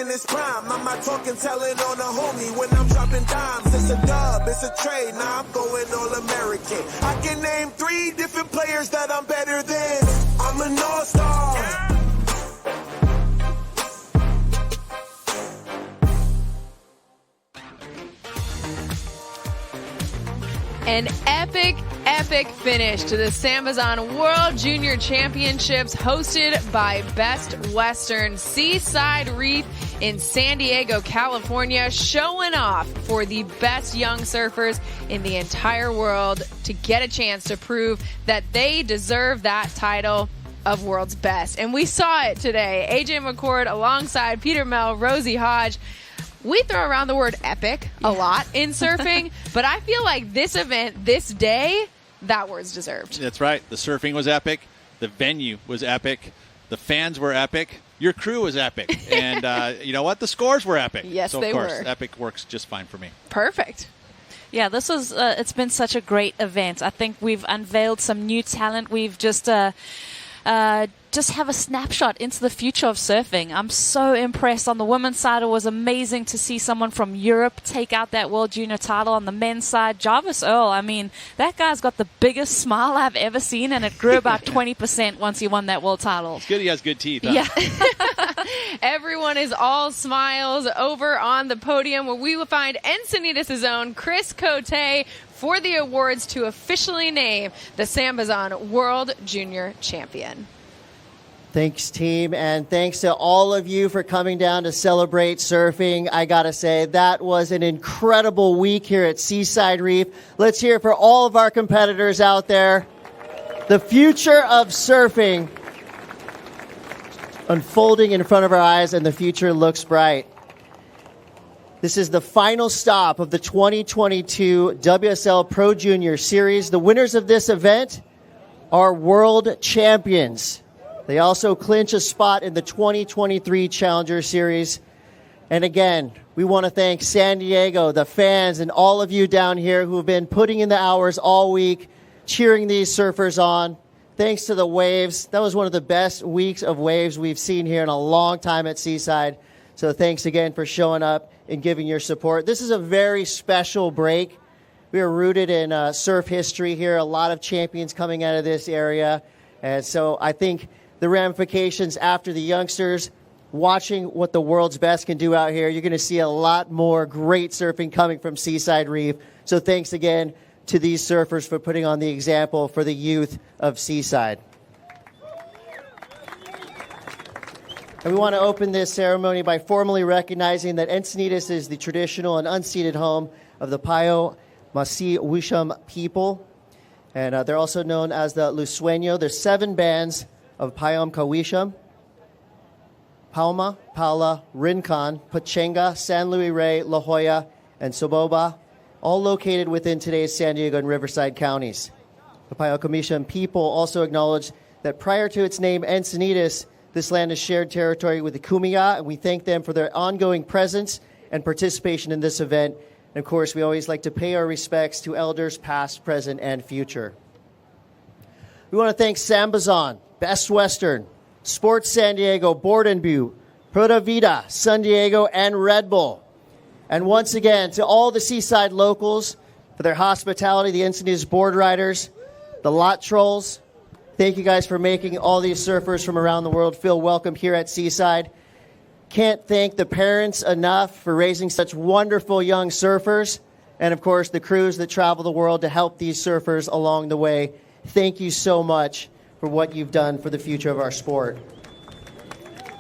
in its prime. I'm not talking telling on a homie when I'm dropping dimes. It's a dub, it's a trade, now I'm going all American. I can name 3 different players that I'm better than. I'm an all-star. An epic finish to the SAMBAZON World Junior Championships hosted by Best Western Seaside Reef in San Diego, California, showing off for the best young surfers in the entire world to get a chance to prove that they deserve that title of world's best. And we saw it today. AJ McCord alongside Peter Mel, Rosie Hodge. We throw around the word epic a lot in surfing, but I feel like this event, this day, that word's deserved. That's right. The surfing was epic. The venue was epic. The fans were epic. Your crew was epic. And you know what? The scores were epic. Yes, so, they of course, were. Epic works just fine for me. Perfect. Yeah, this was, it's been such a great event. I think we've unveiled some new talent. We've just have a snapshot into the future of surfing. I'm so impressed. On the women's side, it was amazing to see someone from Europe take out that World Junior title. On the men's side, Jarvis Earle, I mean, that guy's got the biggest smile I've ever seen, and it grew about 20% once he won that world title. It's good he has good teeth, huh? Yeah. Everyone is all smiles over on the podium, where we will find Encinitas' own Chris Cote for the awards to officially name the SAMBAZON World Junior Champion. Thanks, team, and thanks to all of you for coming down to celebrate surfing. I gotta say, that was an incredible week here at Seaside Reef. Let's hear it for all of our competitors out there. The future of surfing unfolding in front of our eyes, and the future looks bright. This is the final stop of the 2022 WSL Pro Junior Series. The winners of this event are world champions. They also clinch a spot in the 2023 Challenger Series. And again, we want to thank San Diego, the fans, and all of you down here who have been putting in the hours all week, cheering these surfers on. Thanks to the waves. That was one of the best weeks of waves we've seen here in a long time at Seaside. So thanks again for showing up and giving your support. This is a very special break. We are rooted in surf history here. A lot of champions coming out of this area. And so I think the ramifications after the youngsters watching what the world's best can do out here, you're going to see a lot more great surfing coming from Seaside Reef. So thanks again to these surfers for putting on the example for the youth of Seaside. And we want to open this ceremony by formally recognizing that Encinitas is the traditional and unceded home of the Payo Masi Wisham people. And they're also known as the Lusueño. There's 7 bands of Payam Kawisham, Palma, Paula, Rincon, Pachenga, San Luis Rey, La Jolla, and Soboba, all located within today's San Diego and Riverside counties. The Payam Kawisham people also acknowledge that prior to its name Encinitas, this land is shared territory with the Kumeyaay, and we thank them for their ongoing presence and participation in this event. And of course, we always like to pay our respects to elders past, present, and future. We want to thank SAMBAZON, Best Western, Sports San Diego, Board and View, Pura Vida, San Diego, and Red Bull. And once again, to all the Seaside locals for their hospitality, the Encinitas board riders, the lot trolls, thank you guys for making all these surfers from around the world feel welcome here at Seaside. Can't thank the parents enough for raising such wonderful young surfers. And of course, the crews that travel the world to help these surfers along the way. Thank you so much for what you've done for the future of our sport.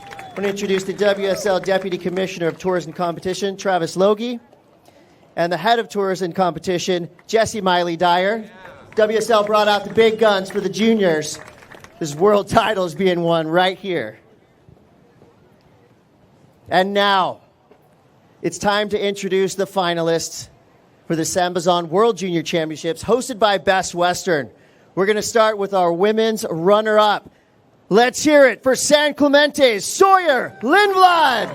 I want to introduce the WSL Deputy Commissioner of Tours and Competition, Travis Logie, and the Head of Tours and Competition, Jesse Miley Dyer. WSL brought out the big guns for the juniors. This world title is being won right here. And now, it's time to introduce the finalists for the SAMBAZON World Junior Championships hosted by Best Western. We're going to start with our women's runner-up. Let's hear it for San Clemente's Sawyer Lindblad.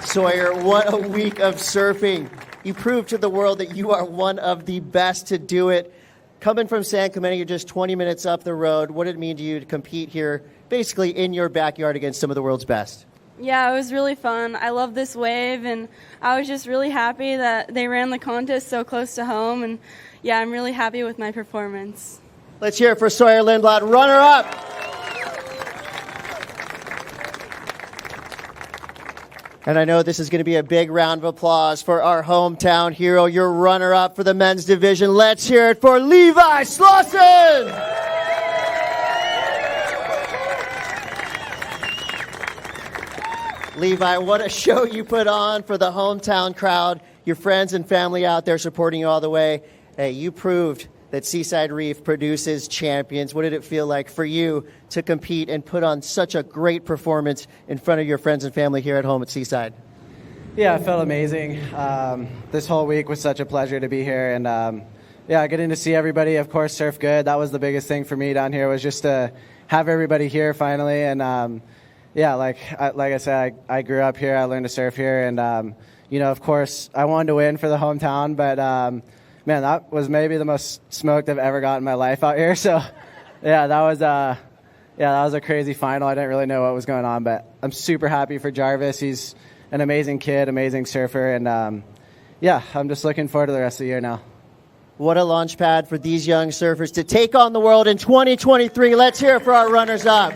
Sawyer, what a week of surfing. You proved to the world that you are one of the best to do it. Coming from San Clemente, you're just 20 minutes up the road. What did it mean to you to compete here basically in your backyard against some of the world's best? Yeah, it was really fun. I love this wave, and I was just really happy that they ran the contest so close to home, and yeah, I'm really happy with my performance. Let's hear it for Sawyer Lindblad, runner-up. And I know this is going to be a big round of applause for our hometown hero, your runner-up for the men's division. Let's hear it for Levi Slauson! Levi, what a show you put on for the hometown crowd, your friends and family out there supporting you all the way. Hey, you proved that Seaside Reef produces champions. What did it feel like for you to compete and put on such a great performance in front of your friends and family here at home at Seaside? Yeah, it felt amazing. This whole week was such a pleasure to be here, and getting to see everybody, of course, surf good. That was the biggest thing for me down here, was just to have everybody here finally. And like I said, I grew up here. I learned to surf here, and of course, I wanted to win for the hometown. But man, that was maybe the most smoked I've ever gotten in my life out here. So that was a crazy final. I didn't really know what was going on, but I'm super happy for Jarvis. He's an amazing kid, amazing surfer, and I'm just looking forward to the rest of the year now. What a launch pad for these young surfers to take on the world in 2023. Let's hear it for our runners-up.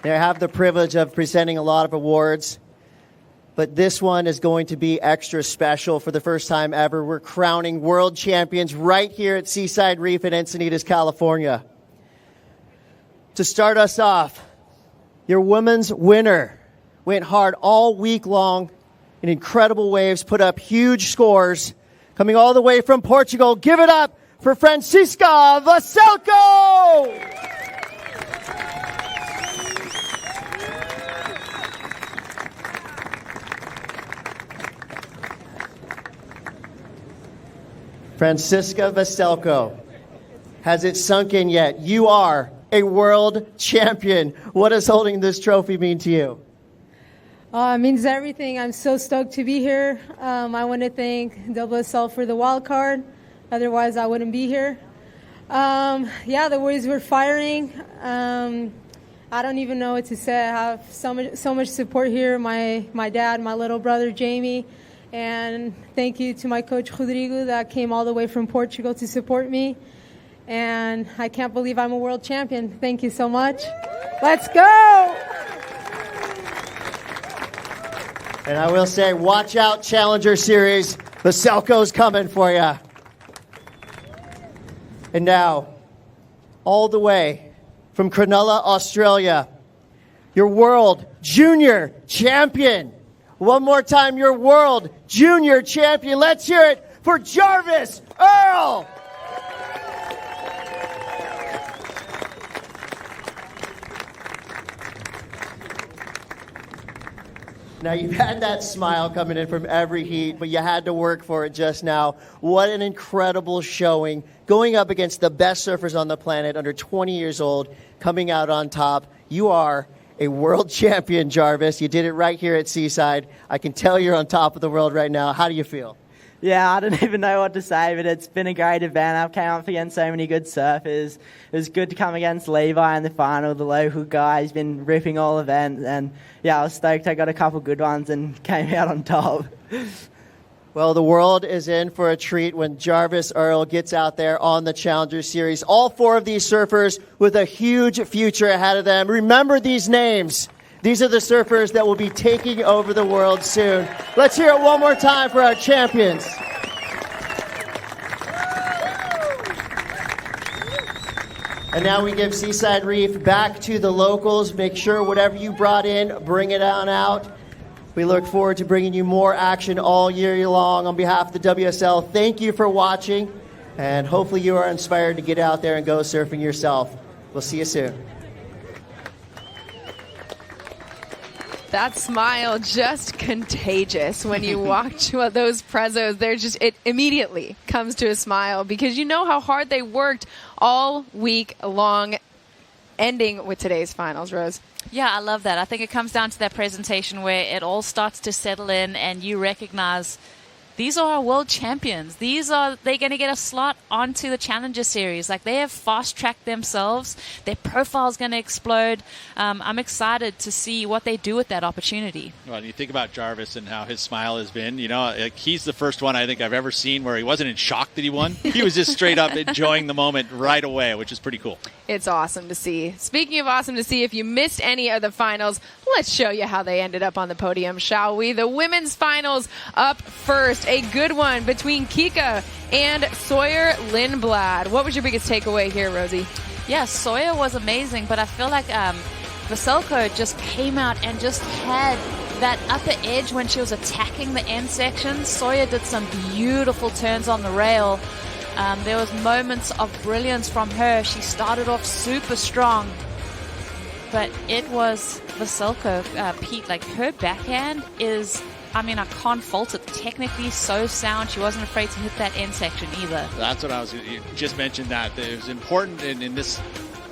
I have the privilege of presenting a lot of awards, but this one is going to be extra special. For the first time ever, we're crowning world champions right here at Seaside Reef in Encinitas, California. To start us off, your women's winner went hard all week long in incredible waves, put up huge scores. Coming all the way from Portugal, give it up for Francisca Veselko! Francisca Veselko, has it sunk in yet? You are a world champion. What does holding this trophy mean to you? It means everything. I'm so stoked to be here. I want to thank WSL for the wild card. Otherwise, I wouldn't be here. The waves were firing. I don't even know what to say. I have so much support here. My dad, my little brother, Jamie. And thank you to my coach, Rodrigo, that came all the way from Portugal to support me. And I can't believe I'm a world champion. Thank you so much. Let's go! And I will say, watch out, Challenger Series. Veselko's coming for you. And now, all the way from Cronulla, Australia, your world junior champion. One more time, your world junior champion. Let's hear it for Jarvis Earle. Now, you've had that smile coming in from every heat, but you had to work for it just now. What an incredible showing. Going up against the best surfers on the planet, under 20 years old, coming out on top. You are a world champion, Jarvis. You did it right here at Seaside. I can tell you're on top of the world right now. How do you feel? Yeah, I don't even know what to say, but it's been a great event. I've come up against so many good surfers. It was good to come against Levi in the final, the local guy. He's been ripping all events, and I was stoked. I got a couple good ones and came out on top. Well, the world is in for a treat when Jarvis Earle gets out there on the Challenger Series. All four of these surfers with a huge future ahead of them. Remember these names. These are the surfers that will be taking over the world soon. Let's hear it one more time for our champions. And now we give Seaside Reef back to the locals. Make sure whatever you brought in, bring it on out. We look forward to bringing you more action all year long. On behalf of the WSL, thank you for watching. And hopefully you are inspired to get out there and go surfing yourself. We'll see you soon. That smile just contagious when you watch those prezos. It immediately comes to a smile because you know how hard they worked all week long, ending with today's finals, Rose. Yeah, I love that. I think it comes down to that presentation where it all starts to settle in and you recognize these are our world champions. They're going to get a slot onto the Challenger Series. Like, they have fast-tracked themselves. Their profile's going to explode. I'm excited to see what they do with that opportunity. Well, you think about Jarvis and how his smile has been. Like, he's the first one I think I've ever seen where he wasn't in shock that he won. He was just straight up enjoying the moment right away, which is pretty cool. It's awesome to see. Speaking of awesome to see, if you missed any of the finals, let's show you how they ended up on the podium, shall we? The women's finals up first. A good one between Kika and Sawyer Lindblad. What was your biggest takeaway here, Rosie? Yeah, Sawyer was amazing, but I feel like Veselko just came out and just had that upper edge when she was attacking the end section. Sawyer did some beautiful turns on the rail. There was moments of brilliance from her. She started off super strong, but it was Veselko, Pete. Like, her backhand is, I can't fault it. Technically so sound. She wasn't afraid to hit that end section either. That's what you just mentioned, that it was important in this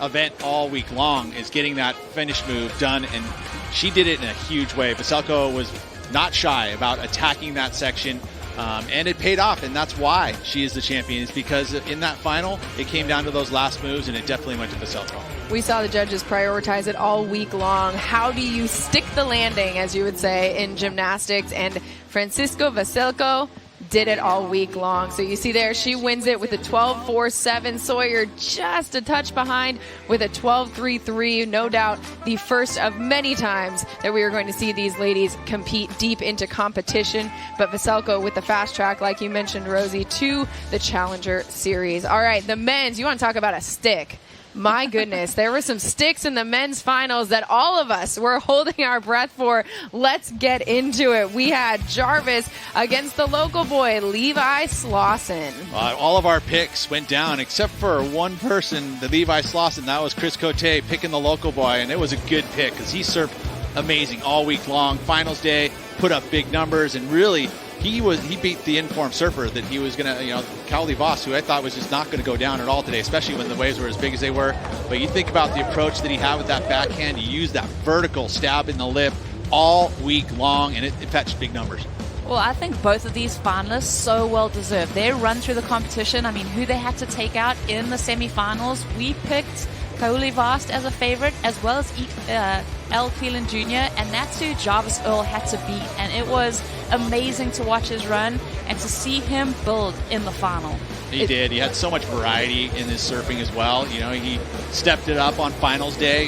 event all week long is getting that finish move done, and she did it in a huge way. Veselko was not shy about attacking that section, and it paid off, and that's why she is the champion, is because in that final it came down to those last moves, and it definitely went to Veselko. We saw the judges prioritize it all week long. How do you stick the landing, as you would say, in gymnastics? And Francisca Veselko did it all week long. So you see there, she wins it with a 12-4-7. Sawyer just a touch behind with a 12-3-3. No doubt the first of many times that we are going to see these ladies compete deep into competition. But Veselko with the fast track, like you mentioned, Rosie, to the Challenger Series. All right, the men's, you want to talk about a stick. My goodness, there were some sticks in the men's finals that all of us were holding our breath for. Let's get into it. We had Jarvis against the local boy, Levi Slauson. All of our picks went down except for one person, the Levi Slauson. That was Chris Cote picking the local boy, and it was a good pick because he served amazing all week long. Finals day, put up big numbers, and really he beat the informed surfer that he was going to, Kaoli Voss, who I thought was just not going to go down at all today, especially when the waves were as big as they were. But you think about the approach that he had with that backhand. He used that vertical stab in the lip all week long, and it fetched big numbers. Well, I think both of these finalists so well deserved. They run through the competition. Who they had to take out in the semifinals. We picked Kaoli Voss as a favorite, as well as El Cleland Jr., and that's who Jarvis Earle had to beat. And it was amazing to watch his run and to see him build in the final. He did. He had so much variety in his surfing as well. He stepped it up on finals day.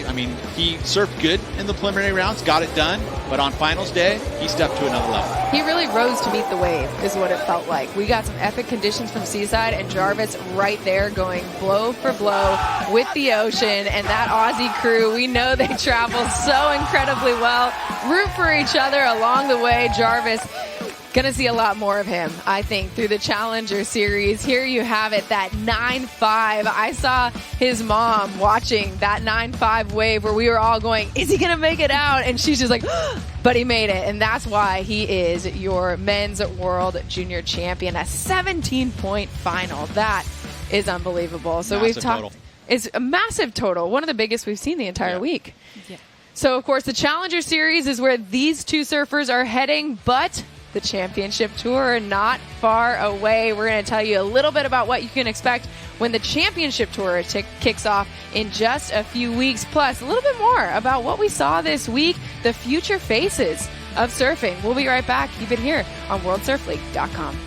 He surfed good in the preliminary rounds, got it done, but on finals day, he stepped to another level. He really rose to meet the wave, is what it felt like. We got some epic conditions from Seaside, and Jarvis right there going blow for blow with the ocean. And that Aussie crew, we know they travel so incredibly well. Root for each other along the way. Jarvis, gonna see a lot more of him, I think, through the Challenger Series. Here you have it, that 9.5. I saw his mom watching that 9.5 wave where we were all going, is he gonna make it out? And she's just like, but he made it. And that's why he is your men's world junior champion. A 17-point final. That is unbelievable. So we've talked. Total. It's a massive total. One of the biggest we've seen the entire week. Yeah. So, of course, the Challenger Series is where these two surfers are heading, but the championship tour not far away. We're going to tell you a little bit about what you can expect when the championship tour kicks off in just a few weeks, plus a little bit more about what we saw this week, the future faces of surfing. We'll be right back. Keep it here on WorldSurfLeague.com.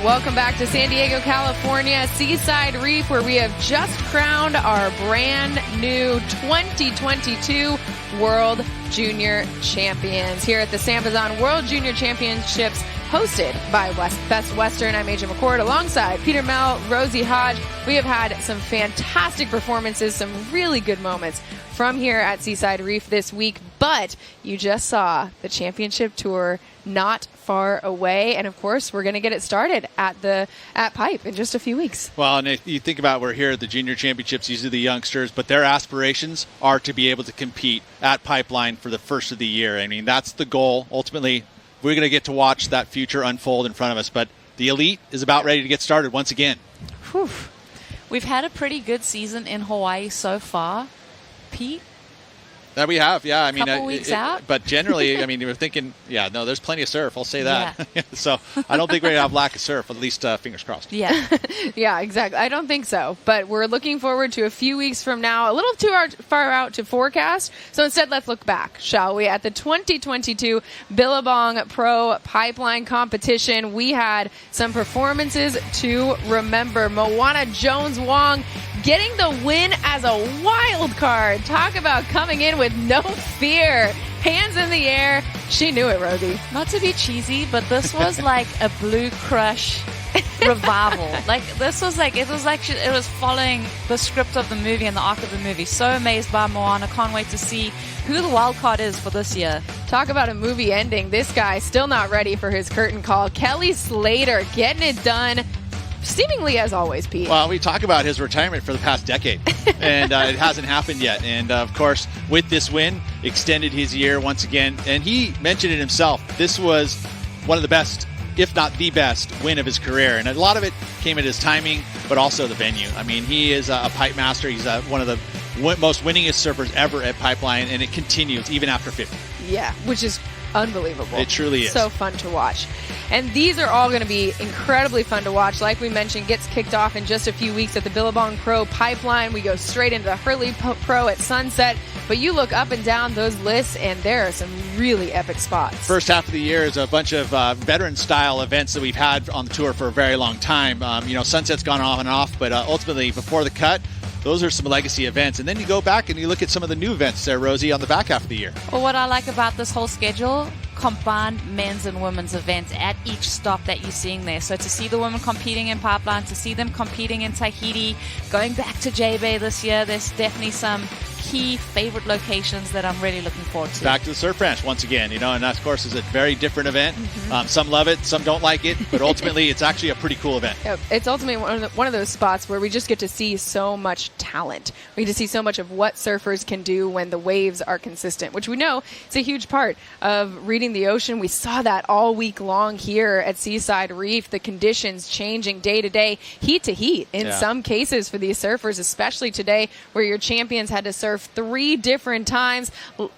Welcome back to San Diego, California, Seaside Reef, where we have just crowned our brand new 2022 World Junior Champions here at the SAMBAZON World Junior Championships, hosted by Best Western. I'm Asia McCord alongside Peter Mel, Rosie Hodge. We have had some fantastic performances, some really good moments from here at Seaside Reef this week, but you just saw the championship tour not far away, and of course we're going to get it started at Pipe in just a few weeks. Well, and if you think about, we're here at the Junior Championships, these are the youngsters, but their aspirations are to be able to compete at Pipeline for the first of the year. I mean, that's the goal. Ultimately, we're going to get to watch that future unfold in front of us, but the elite is about ready to get started once again. Whew. We've had a pretty good season in Hawaii so far, Pete. That we have, yeah. I mean, couple weeks out. But generally, I mean, we're thinking, there's plenty of surf. I'll say that. Yeah. So I don't think we're going to have lack of surf, at least fingers crossed. Yeah. Yeah, exactly. I don't think so. But we're looking forward to a few weeks from now, a little too far out to forecast. So instead, let's look back, shall we? At the 2022 Billabong Pro Pipeline Competition, we had some performances to remember. Moana Jones-Wong getting the win as a wild card. Talk about coming in with no fear. Hands in the air. She knew it, Rosie. Not to be cheesy, but this was like a Blue Crush revival. It was following the script of the movie and the arc of the movie. So amazed by Moana. Can't wait to see who the wild card is for this year. Talk about a movie ending. This guy still not ready for his curtain call. Kelly Slater getting it done. Seemingly as always, Pete. Well, we talk about his retirement for the past decade, and it hasn't happened yet. And, of course, with this win, extended his year once again. And he mentioned it himself. This was one of the best, if not the best, win of his career. And a lot of it came at his timing, but also the venue. I mean, he is a pipe master. He's one of the most winningest surfers ever at Pipeline, and it continues even after 50. Yeah, which is unbelievable. It truly is. So fun to watch. And these are all going to be incredibly fun to watch. Like we mentioned, gets kicked off in just a few weeks at the Billabong Pro Pipeline. We go straight into the Hurley Pro at sunset. But you look up and down those lists, and there are some really epic spots. First half of the year is a bunch of veteran-style events that we've had on the tour for a very long time. Sunset's gone on and off, but ultimately, before the cut, those are some legacy events. And then you go back and you look at some of the new events there, Rosie, on the back half of the year. Well, what I like about this whole schedule, combined men's and women's events at each stop that you're seeing there. So to see the women competing in Pipeline, to see them competing in Tahiti, going back to J-Bay this year, there's definitely some key favorite locations that I'm really looking forward to. Back to the Surf Ranch once again, and that, of course, is a very different event. Mm-hmm. Some love it, some don't like it, but ultimately it's actually a pretty cool event. It's ultimately one of those spots where we just get to see so much talent. We get to see so much of what surfers can do when the waves are consistent, which we know is a huge part of reading the ocean. We saw that all week long here at Seaside Reef, the conditions changing day to day, heat to heat in some cases for these surfers, especially today where your champions had to surf 3 different times.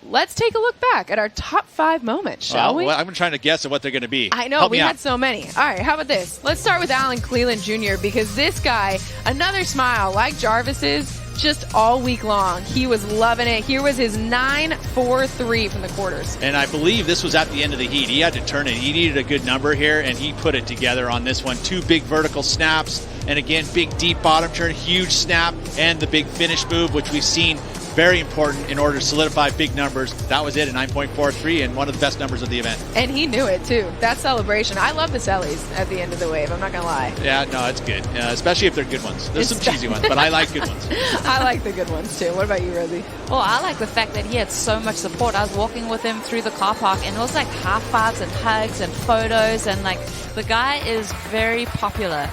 Let's take a look back at our top 5 moments, shall we? Well, I'm trying to guess at what they're going to be. I know, we had so many. All right, how about this? Let's start with Alan Cleland Jr. because this guy, another smile like Jarvis's, just all week long. He was loving it. Here was his 9.43 from the quarters. And I believe this was at the end of the heat. He had to turn it. He needed a good number here, and he put it together on this one. 2 big vertical snaps, and again, big deep bottom turn, huge snap, and the big finish move, which we've seen very important in order to solidify big numbers. That was it, a 9.43, and one of the best numbers of the event. And he knew it, too. That celebration. I love the sellies at the end of the wave. I'm not going to lie. Yeah, no, it's good, especially if they're good ones. There's some cheesy ones, but I like good ones. I like the good ones, too. What about you, Rosie? Well, I like the fact that he had so much support. I was walking with him through the car park, and it was like high fives and hugs and photos, and the guy is very popular.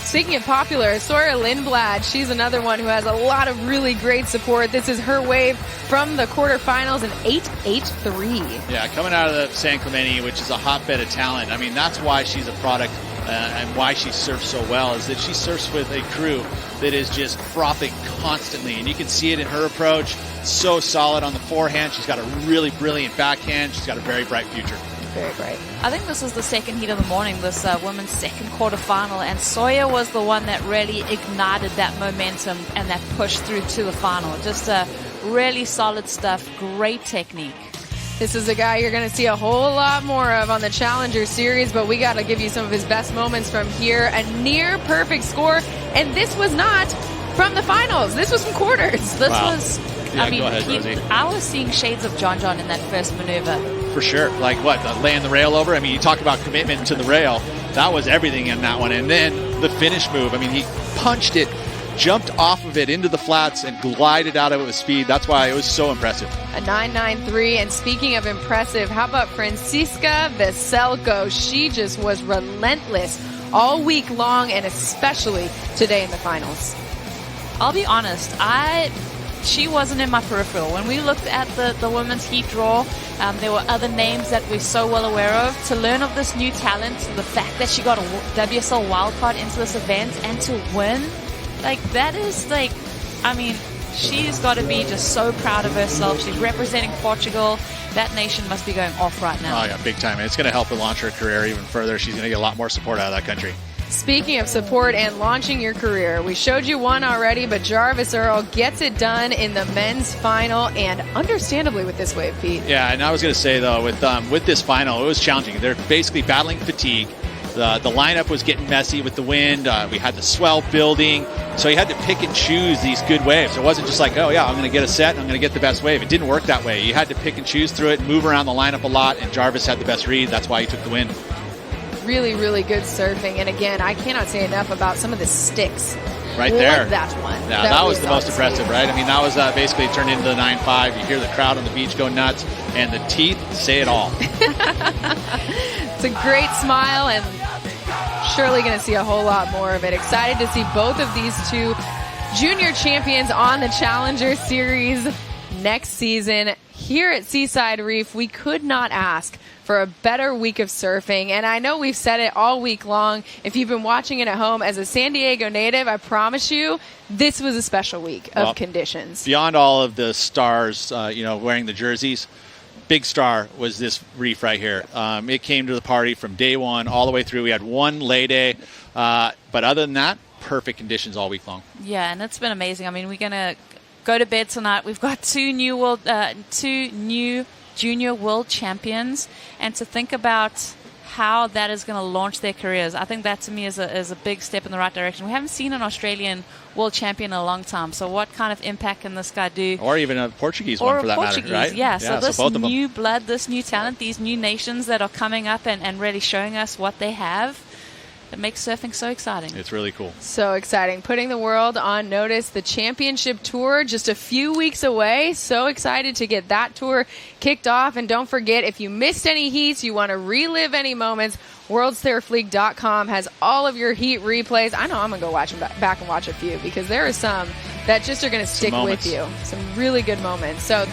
Speaking of popular, Sawyer Lindblad, she's another one who has a lot of really great support. This is her wave from the quarterfinals, an 8.83. Yeah, coming out of the San Clemente, which is a hotbed of talent. I mean, that's why she's a product and why she surfs so well, is that she surfs with a crew that is just frothing constantly. And you can see it in her approach. So solid on the forehand. She's got a really brilliant backhand. She's got a very bright future. Very bright. I think this was the second heat of the morning, this women's second quarterfinal, and Sawyer was the one that really ignited that momentum and that push through to the final. Just really solid stuff, great technique. This is a guy you're going to see a whole lot more of on the Challenger Series, but we got to give you some of his best moments from here. A near perfect score, and this was not from the finals. This was from quarters. This Wow. was, Yeah, I mean, go ahead, Rosie. I was seeing shades of John in that first maneuver. For sure. Like what? Laying the rail over? I mean, you talk about commitment to the rail. That was everything in that one. And then the finish move. I mean, he punched it, jumped off of it into the flats, and glided out of it with speed. That's why it was so impressive. A 9.93. And speaking of impressive, how about Francisca Veselko? She just was relentless all week long, and especially today in the finals. I'll be honest, she wasn't in my peripheral. When we looked at the women's heat draw, there were other names that we're so well aware of. To learn of this new talent, the fact that she got a WSL wildcard into this event and to win, that is I mean, she's got to be just so proud of herself. She's representing Portugal. That nation must be going off right now. Oh, yeah, big time. And it's going to help her launch her career even further. She's going to get a lot more support out of that country. Speaking of support and launching your career, we showed you one already, but Jarvis Earle gets it done in the men's final, and understandably with this wave, Pete. Yeah, and I was going to say, though, with this final, it was challenging. They're basically battling fatigue. The lineup was getting messy with the wind. We had the swell building. So you had to pick and choose these good waves. It wasn't just like, oh, yeah, I'm going to get a set, I'm going to get the best wave. It didn't work that way. You had to pick and choose through it, move around the lineup a lot, and Jarvis had the best read. That's why he took the win. Really, really good surfing. And again, I cannot say enough about some of the sticks. Right there. Like that one. Yeah, that was the most impressive, right? I mean, that was basically turned into the 9.5. You hear the crowd on the beach go nuts, and the teeth say it all. It's a great smile, and surely going to see a whole lot more of it. Excited to see both of these two junior champions on the Challenger Series next season. Here at Seaside Reef, we could not ask for a better week of surfing, and I know we've said it all week long. If you've been watching it at home, as a San Diego native, I promise you, this was a special week of conditions. Beyond all of the stars, wearing the jerseys, big star was this reef right here. It came to the party from day one all the way through. We had one lay day, but other than that, perfect conditions all week long. Yeah, and it's been amazing. I mean, we're going to go to bed tonight. We've got two new junior world champions, and to think about how that is going to launch their careers, I think that to me is a big step in the right direction. We haven't seen an Australian world champion in a long time, so what kind of impact can this guy do? Or even a Portuguese one for that matter, right? Yeah, so this both of them. new blood, this new talent, these new nations that are coming up and really showing us what they have, it makes surfing so exciting. It's really cool. So exciting. Putting the world on notice. The championship tour just a few weeks away. So excited to get that tour kicked off. And don't forget, if you missed any heats, you want to relive any moments, worldsurfleague.com has all of your heat replays. I know I'm going to go watch them back and watch a few, because there are some that just are going to stick with you. Some really good moments. So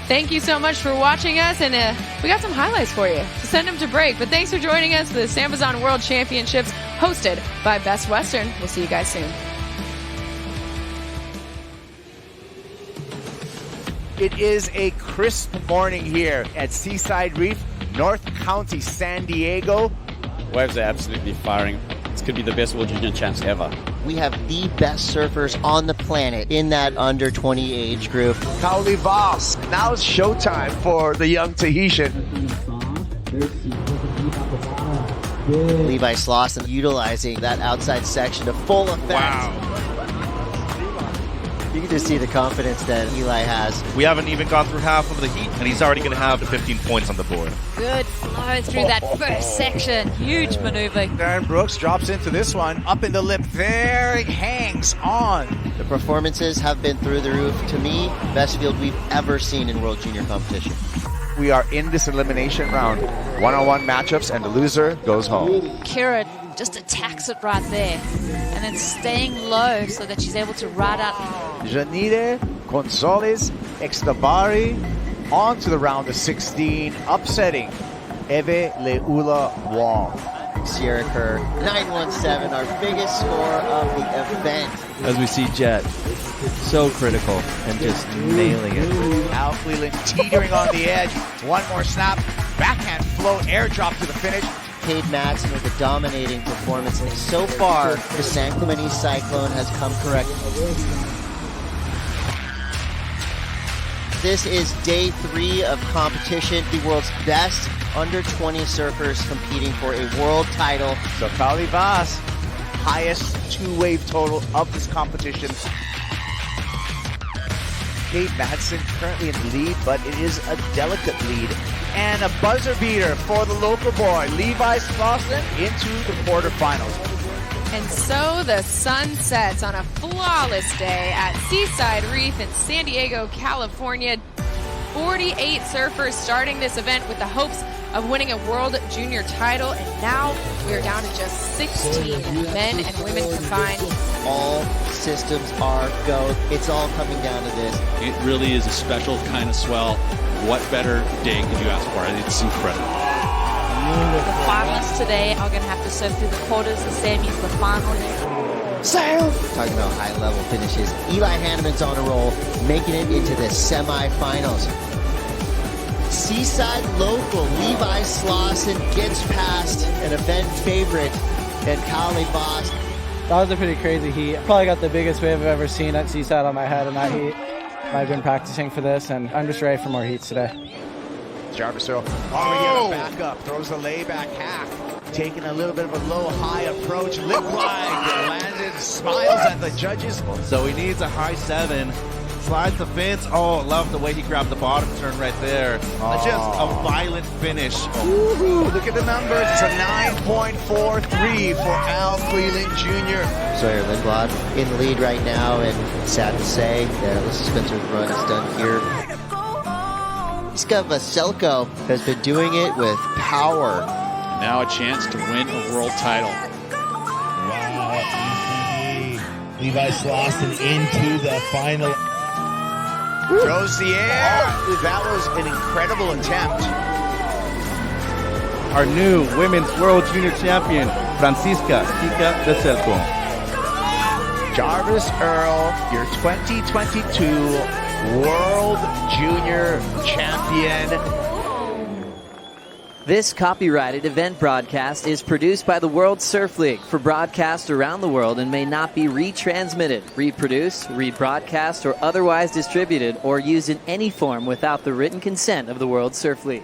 thank you so much for watching us, and we got some highlights for you. Send them to break. But thanks for joining us for the SAMBAZON World Championships, hosted by Best Western. We'll see you guys soon. It is a crisp morning here at Seaside Reef, North County, San Diego. Waves are absolutely firing. It's going to be the best World Junior Champs ever. We have the best surfers on the planet in that under 20 age group. Kaoli Voss. Now it's showtime for the young Tahitian. Levi Slauson utilizing that outside section to full effect. Wow. You can just see the confidence that Eli has. We haven't even gone through half of the heat, and he's already going to have the 15 points on the board. Good flow through that first section. Huge maneuver. Darren Brooks drops into this one. Up in the lip. There it hangs on. The performances have been through the roof. To me, best field we've ever seen in World Junior competition. We are in this elimination round. One-on-one matchups, and the loser goes home. Kira just attacks it right there, and then staying low so that she's able to ride out. Janire Gonzalez Extabari on to the round of 16, upsetting Eve Leula Wong. Sierra Kerr, 917, our biggest score of the event. As we see Jet, so critical and just nailing it. Al Cleland teetering on the edge. One more snap, backhand float, airdrop to the finish. Cade Madsen with a dominating performance, and so far the San Clemente Cyclone has come correct. This is day 3 of competition. The world's best under 20 surfers competing for a world title. So Kali Voss, highest 2-wave total of this competition. Kate Madsen currently in the lead, but it is a delicate lead. And a buzzer beater for the local boy, Levi Slauson, into the quarterfinals. And so the sun sets on a flawless day at Seaside Reef in San Diego, California. 48 surfers starting this event with the hopes of winning a World Junior title, and now we are down to just 16 men and women combined. All systems are go. It's all coming down to this. It really is a special kind of swell. What better day could you ask for? It's incredible. The finalists today are going to have to surf through the quarters, the semis, the finals. Sail! Talking about high-level finishes. Eli Hanneman's on a roll, making it into the semifinals. Seaside local Levi Slauson gets past an event favorite and Kali Voss. That was a pretty crazy heat. Probably got the biggest wave I've ever seen at Seaside on my head in that heat. I've been practicing for this, and I'm just ready for more heats today. Jarvis Earle already on a back up, throws the layback half, taking a little bit of a low-high approach, lip line, landed, smiles at the judges. So he needs a high 7. Slides the fence. Oh, love the way he grabbed the bottom turn right there. Just a violent finish. Woo-hoo, look at the numbers. It's a 9.43 for Al Cleland Jr. Sawyer Lindblad in the lead right now, and sad to say that Alyssa Spencer's run is done here. Francisca Veselko has been doing it with power. Now a chance to win a world title. Wow, ECD. Levi Slauson into the final. Throws the air. That was an incredible attempt. Our new Women's World Junior Champion, Francisca Veselko. Jarvis Earle, your 2022 World Junior Champion. This copyrighted event broadcast is produced by the World Surf League for broadcast around the world and may not be retransmitted, reproduced, rebroadcast, or otherwise distributed or used in any form without the written consent of the World Surf League.